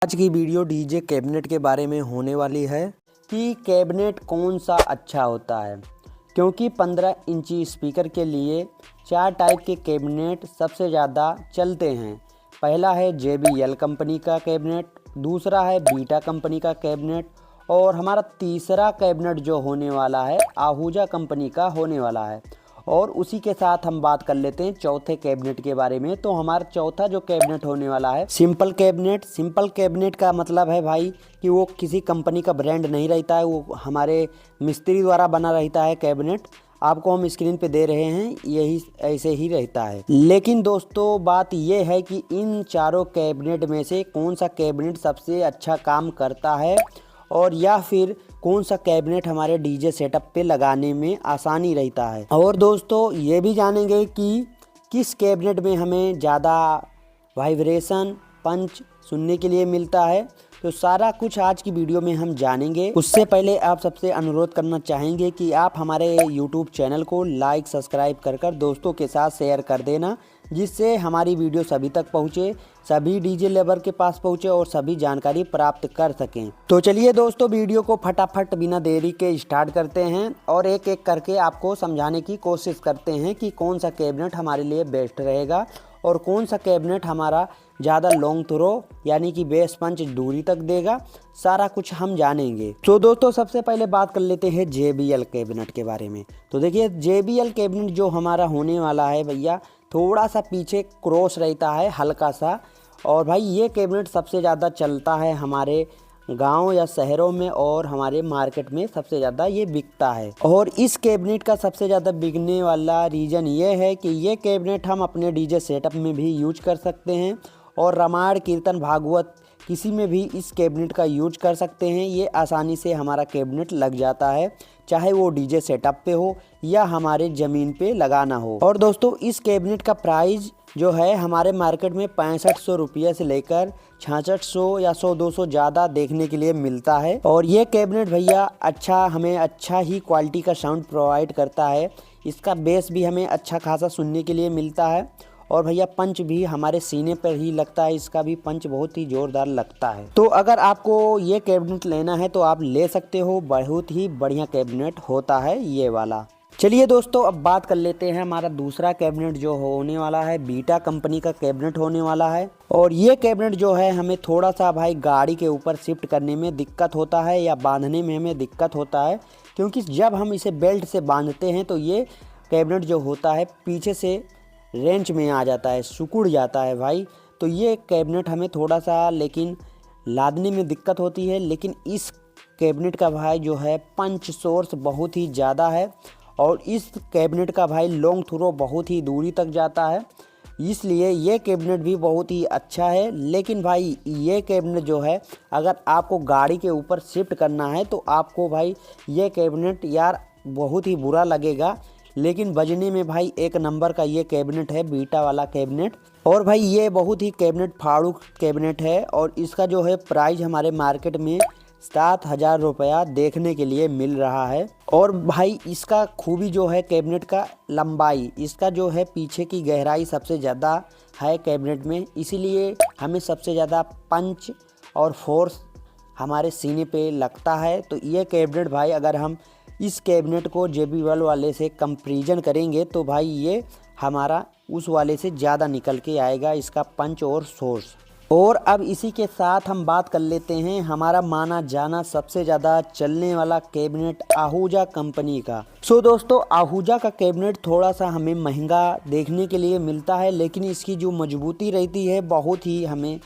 आज की video DJ cabinet के बारे में होने वाली है कि कैबिनेट कौन सा अच्छा होता है, क्योंकि 15 इंची स्पीकर के लिए 4 टाइप के कैबिनेट सबसे ज़्यादा चलते हैं। पहला है JBL कंपनी का कैबिनेट, दूसरा है बीटा कंपनी का कैबिनेट और हमारा तीसरा कैबिनेट जो होने वाला है आहूजा कंपनी का होने वाला है। और उसी के साथ हम बात कर लेते हैं चौथे कैबिनेट के बारे में। तो हमारा चौथा जो कैबिनेट होने वाला है सिंपल कैबिनेट। सिंपल कैबिनेट का मतलब है भाई कि वो किसी कंपनी का ब्रांड नहीं रहता है, वो हमारे मिस्त्री द्वारा बना रहता है कैबिनेट। आपको हम स्क्रीन पे दे रहे हैं, यही ऐसे ही रहता है। लेकिन दोस्तों बात ये है कि इन चारों कैबिनेट में से कौन सा कैबिनेट सबसे अच्छा काम करता है और या फिर कौन सा कैबिनेट हमारे डीजे सेटअप पे लगाने में आसानी रहता है। और दोस्तों ये भी जानेंगे कि किस कैबिनेट में हमें ज़्यादा वाइब्रेशन पंच सुनने के लिए मिलता है। तो सारा कुछ आज की वीडियो में हम जानेंगे। उससे पहले आप सबसे अनुरोध करना चाहेंगे कि आप हमारे YouTube चैनल को लाइक सब्सक्राइब कर दोस्तों के साथ शेयर कर देना, जिससे हमारी वीडियो सभी तक पहुंचे, सभी डीजे लेबर के पास पहुंचे और सभी जानकारी प्राप्त कर सकें। तो चलिए दोस्तों वीडियो को फटाफट बिना देरी के स्टार्ट करते हैं और एक एक करके आपको समझाने की कोशिश करते हैं कि कौन सा कैबिनेट हमारे लिए बेस्ट रहेगा और कौन सा कैबिनेट हमारा ज़्यादा लॉन्ग थ्रो यानी कि बेस पंच दूरी तक देगा। सारा कुछ हम जानेंगे। तो दोस्तों सबसे पहले बात कर लेते हैं JBL कैबिनेट के बारे में। तो देखिए JBL कैबिनेट जो हमारा होने वाला है भैया, थोड़ा सा पीछे क्रॉस रहता है हल्का सा। और भाई ये कैबिनेट सबसे ज़्यादा चलता है हमारे गांव या शहरों में और हमारे मार्केट में सबसे ज़्यादा ये बिकता है। और इस कैबिनेट का सबसे ज़्यादा बिकने वाला रीज़न ये है कि ये कैबिनेट हम अपने डीजे सेटअप में भी यूज कर सकते हैं और रामायण कीर्तन भागवत किसी में भी इस कैबिनेट का यूज कर सकते हैं। ये आसानी से हमारा कैबिनेट लग जाता है, चाहे वो डीजे सेटअप पे हो या हमारे ज़मीन पे लगाना हो। और दोस्तों इस कैबिनेट का प्राइस जो है हमारे मार्केट में 6500 रुपये से लेकर 6600 या 100-200 ज़्यादा देखने के लिए मिलता है। और ये कैबिनेट भैया हमें अच्छा ही क्वालिटी का साउंड प्रोवाइड करता है। इसका बेस भी हमें अच्छा खासा सुनने के लिए मिलता है और भैया पंच भी हमारे सीने पर ही लगता है, इसका भी पंच बहुत ही ज़ोरदार लगता है। तो अगर आपको ये कैबिनेट लेना है तो आप ले सकते हो, बहुत ही बढ़िया कैबिनेट होता है ये वाला। चलिए दोस्तों अब बात कर लेते हैं हमारा दूसरा कैबिनेट जो होने वाला है बीटा कंपनी का कैबिनेट होने वाला है। और ये कैबिनेट जो है हमें थोड़ा सा भाई गाड़ी के ऊपर शिफ्ट करने में दिक्कत होता है या बांधने में हमें दिक्कत होता है, क्योंकि जब हम इसे बेल्ट से बांधते हैं तो ये कैबिनेट जो होता है पीछे से रेंच में आ जाता है, सिकुड़ जाता है भाई। तो ये कैबिनेट हमें थोड़ा सा लेकिन लादने में दिक्कत होती है। लेकिन इस कैबिनेट का भाई जो है पंच सोर्स बहुत ही ज़्यादा है और इस कैबिनेट का भाई लॉन्ग थ्रो बहुत ही दूरी तक जाता है, इसलिए ये कैबिनेट भी बहुत ही अच्छा है। लेकिन भाई ये कैबिनेट जो है अगर आपको गाड़ी के ऊपर शिफ्ट करना है तो आपको भाई ये कैबिनेट यार बहुत ही बुरा लगेगा, लेकिन बजने में भाई एक नंबर का ये कैबिनेट है बीटा वाला कैबिनेट। और भाई ये बहुत ही कैबिनेट फाड़ूक कैबिनेट है और इसका जो है प्राइस हमारे मार्केट में 7000 रुपया देखने के लिए मिल रहा है। और भाई इसका खूबी जो है कैबिनेट का लंबाई, इसका जो है पीछे की गहराई सबसे ज़्यादा है कैबिनेट में, इसीलिए हमें सबसे ज़्यादा पंच और फोर्स हमारे सीने पे लगता है। तो ये कैबिनेट भाई अगर हम इस कैबिनेट को JBL वाले से कंपैरिजन करेंगे तो भाई ये हमारा उस वाले से ज़्यादा निकल के आएगा, इसका पंच और सोर्स। और अब इसी के साथ हम बात कर लेते हैं हमारा माना जाना सबसे ज़्यादा चलने वाला कैबिनेट आहूजा कंपनी का। सो दोस्तों आहूजा का कैबिनेट थोड़ा सा हमें महंगा देखने के लिए मिलता है, लेकिन इसकी जो मजबूती रहती है बहुत ही हमें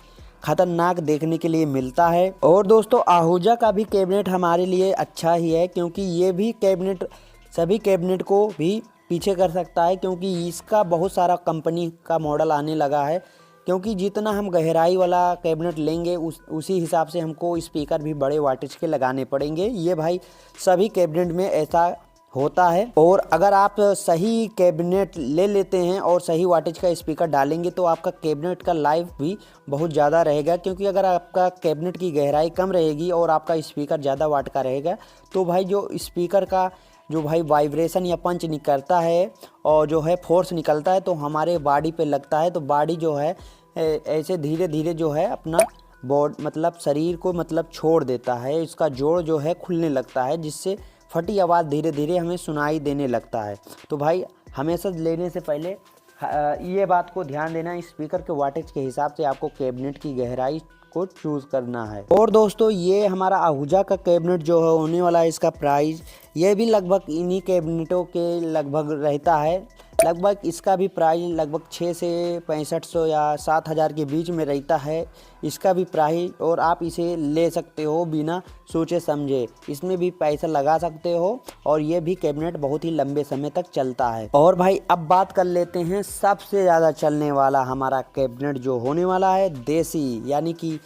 खतरनाक देखने के लिए मिलता है। और दोस्तों आहूजा का भी कैबिनेट हमारे लिए अच्छा ही है, क्योंकि ये भी कैबिनेट सभी कैबिनेट को भी पीछे कर सकता है, क्योंकि इसका बहुत सारा कंपनी का मॉडल आने लगा है। क्योंकि जितना हम गहराई वाला कैबिनेट लेंगे उसी हिसाब से हमको स्पीकर भी बड़े वाटेज के लगाने पड़ेंगे। ये भाई सभी कैबिनेट में ऐसा होता है। और अगर आप सही कैबिनेट ले लेते हैं और सही वाटेज का स्पीकर डालेंगे तो आपका कैबिनेट का लाइफ भी बहुत ज़्यादा रहेगा, क्योंकि अगर आपका कैबिनेट की गहराई कम रहेगी और आपका स्पीकर ज़्यादा वाट का रहेगा तो भाई जो स्पीकर का जो भाई वाइब्रेशन या पंच निकलता है और जो है फोर्स निकलता है तो हमारे बॉडी पे लगता है, तो बॉडी जो है ऐसे धीरे धीरे जो है अपना बॉड मतलब शरीर को मतलब छोड़ देता है, इसका जोड़ जो है खुलने लगता है, जिससे फटी आवाज़ धीरे धीरे हमें सुनाई देने लगता है। तो भाई हमेशा लेने से पहले ये बात को ध्यान देना, इस स्पीकर के वाटेज के हिसाब से आपको कैबिनेट की गहराई को चूज़ करना है। और दोस्तों ये हमारा आहूजा का कैबिनेट जो है होने वाला है, इसका प्राइस ये भी लगभग इन्हीं कैबिनेटों के लगभग रहता है। लगभग इसका भी प्राइस लगभग 6 से 6500 या 7000 के बीच में रहता है इसका भी प्राइस। और आप इसे ले सकते हो बिना सोचे समझे, इसमें भी पैसा लगा सकते हो और ये भी कैबिनेट बहुत ही लंबे समय तक चलता है। और भाई अब बात कर लेते हैं सबसे ज़्यादा चलने वाला हमारा कैबिनेट जो होने वाला है देसी, यानी कि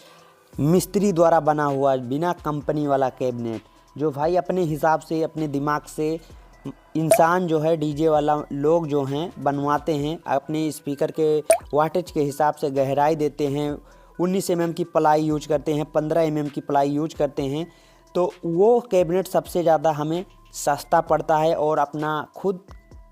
मिस्त्री द्वारा बना हुआ बिना कंपनी वाला कैबिनेट, जो भाई अपने हिसाब से अपने दिमाग से इंसान जो है डीजे वाला लोग जो हैं बनवाते हैं, अपने स्पीकर के वाटेज के हिसाब से गहराई देते हैं, 19 mm की प्लाई यूज करते हैं, 15 mm की प्लाई यूज करते हैं, तो वो कैबिनेट सबसे ज़्यादा हमें सस्ता पड़ता है। और अपना खुद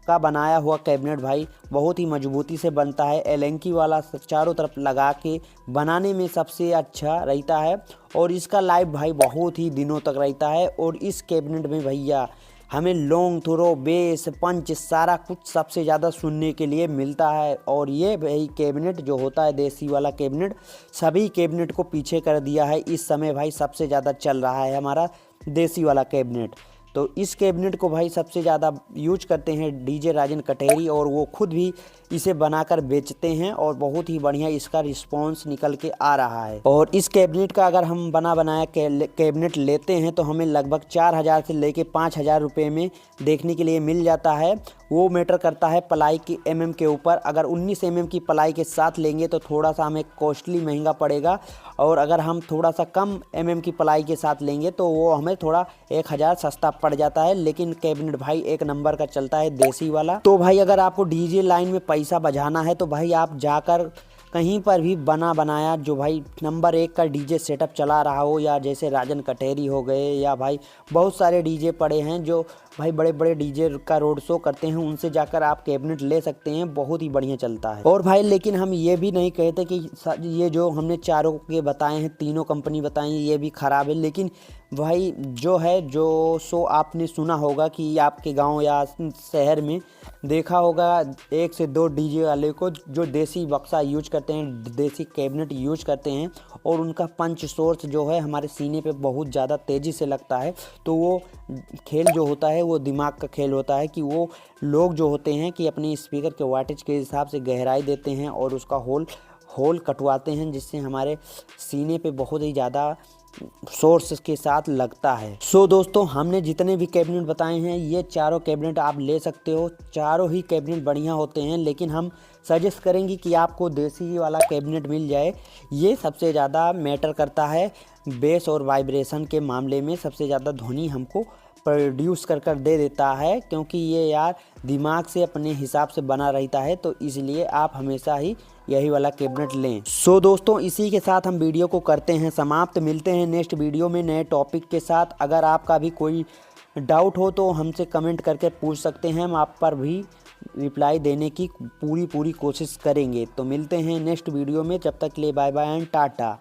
का बनाया हुआ कैबिनेट भाई बहुत ही मजबूती से बनता है, एलेंकी वाला चारों तरफ लगा के बनाने में सबसे अच्छा रहता है और इसका लाइफ भाई बहुत ही दिनों तक रहता है। और इस कैबिनेट में भैया हमें लॉन्ग थ्रो, बेस, पंच सारा कुछ सबसे ज़्यादा सुनने के लिए मिलता है। और ये भाई कैबिनेट जो होता है देसी वाला कैबिनेट सभी कैबिनेट को पीछे कर दिया है। इस समय भाई सबसे ज़्यादा चल रहा है हमारा देसी वाला कैबिनेट। तो इस कैबिनेट को भाई सबसे ज़्यादा यूज करते हैं डीजे राजन कटेरी, और वो खुद भी इसे बनाकर बेचते हैं और बहुत ही बढ़िया इसका रिस्पांस निकल के आ रहा है। और इस कैबिनेट का अगर हम बना बनाया कैबिनेट लेते हैं तो हमें लगभग 4000 से लेके 5000 रुपये में देखने के लिए मिल जाता है। वो मैटर करता है पलाई की mm के ऊपर। अगर 19 mm की पलाई के साथ लेंगे तो थोड़ा सा हमें कॉस्टली महंगा पड़ेगा, और अगर हम थोड़ा सा कम mm की पलाई के साथ लेंगे तो वो हमें थोड़ा 1000 सस्ता पड़ जाता है। लेकिन कैबिनेट भाई एक नंबर का चलता है देसी वाला। तो भाई अगर आपको डीजे लाइन में पैसा बचाना है तो भाई आप जाकर कहीं पर भी बना बनाया जो भाई नंबर 1 का डीजे सेटअप चला रहा हो, या जैसे राजन कटेरी हो गए, या भाई बहुत सारे डीजे पड़े हैं जो भाई बड़े बड़े डीजे का रोड शो करते हैं, उनसे जाकर आप कैबिनेट ले सकते हैं, बहुत ही बढ़िया चलता है। और भाई लेकिन हम ये भी नहीं कहते कि ये जो हमने चारों के बताए हैं, तीनों कंपनी बताई हैं, ये भी ख़राब है। लेकिन भाई जो है जो शो आपने सुना होगा कि आपके गांव या शहर में देखा होगा 1 से 2 डीजे वाले को जो देसी बक्सा यूज करते हैं, देसी कैबिनेट यूज करते हैं, और उनका पंच सोर्स जो है हमारे सीने पे बहुत ज़्यादा तेज़ी से लगता है। तो वो खेल जो होता है वो दिमाग का खेल होता है कि वो लोग जो होते हैं कि अपने स्पीकर के वाटेज के हिसाब से गहराई देते हैं और उसका होल कटवाते हैं, जिससे हमारे सीने पे बहुत ही ज़्यादा सोर्स के साथ लगता है। सो दोस्तों हमने जितने भी कैबिनेट बताए हैं ये चारों कैबिनेट आप ले सकते हो, चारों ही कैबिनेट बढ़िया होते हैं। लेकिन हम सजेस्ट करेंगे कि आपको देसी वाला कैबिनेट मिल जाए। ये सबसे ज़्यादा मैटर करता है बेस और वाइब्रेशन के मामले में, सबसे ज़्यादा ध्वनि हमको प्रोड्यूस कर दे देता है, क्योंकि ये यार दिमाग से अपने हिसाब से बना रहता है। तो इसलिए आप हमेशा ही यही वाला कैबिनेट लें। सो दोस्तों इसी के साथ हम वीडियो को करते हैं समाप्त। मिलते हैं नेक्स्ट वीडियो में नए टॉपिक के साथ। अगर आपका भी कोई डाउट हो तो हमसे कमेंट करके पूछ सकते हैं, हम आप पर भी रिप्लाई देने की पूरी कोशिश करेंगे। तो मिलते हैं नेक्स्ट वीडियो में, जब तक के लिए बाय बाय एंड टाटा।